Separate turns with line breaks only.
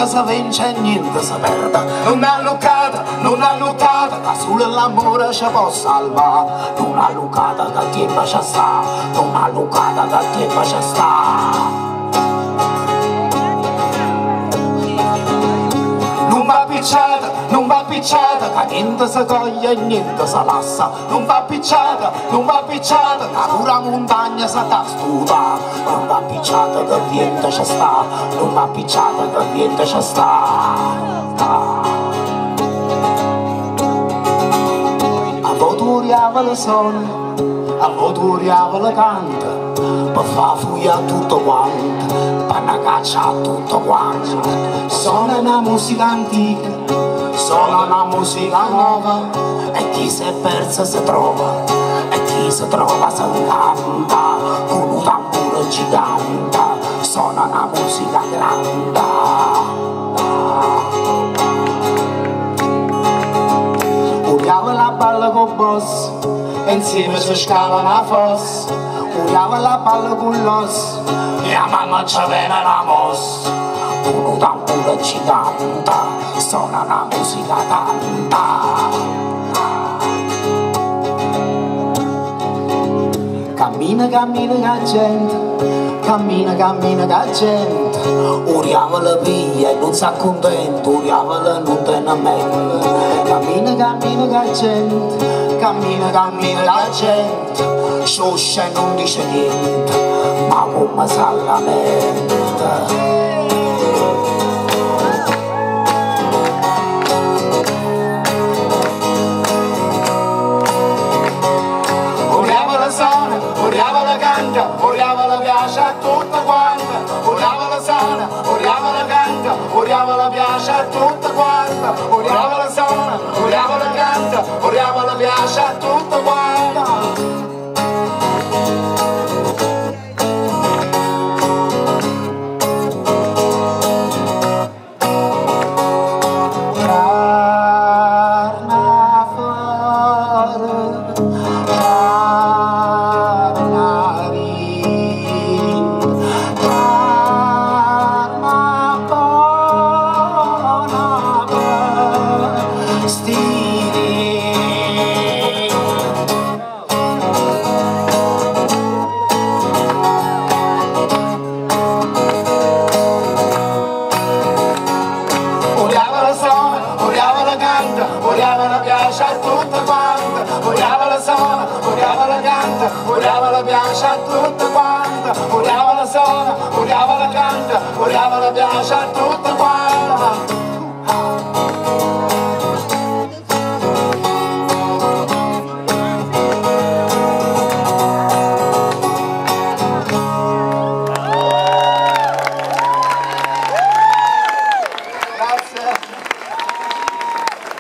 niente si vince e niente si perde. Non ha lottata, che solo l'amore ci può salvare. Non ha lottata che tempo ci sta, non ha lottata che tempo ci sta. Non va picciata, che niente si coglie e niente si lassa. Non va picciata, che pure la montagna si tastuta. Non va picciata che il vento ci sta, non va picciata che il vento ci sta. A voturiava le sole, a voturiava le canta, per far fuia tutto quanto, per una caccia a tutto quanto. Suona una musica antica, suona una musica nuova, e chi si è perso si trova, e chi si trova si incanta, con un tamburo gigante, suona una musica grande. Uriava la balla con boss, e insieme si scava una fossa. Uriava la balla con l'os, e a mamma ci viene la mossa. Con un tamburo gigante, suona una musica tanta. Cammina la gente, cammina la gente. Uriava la via e non si accontenta, uriava la non tenamento. Cammina la gente, cammina la gente. Scioscia e non dice niente, ma come si lamenta. Uriava la canta, uriava la piace a tutta quanta. Uriava la sana, uriava la canta, uriava la piace a tutta quanta. Uriava la sana, uriava la canta, uriava la piace a tutta quanta. Uriava la piace a tutta quanta, uriava la sona, uriava la canta, uriava la piace a tutta quanta, uriava la sona, uriava la canta, uriava la piace a tutta quanta.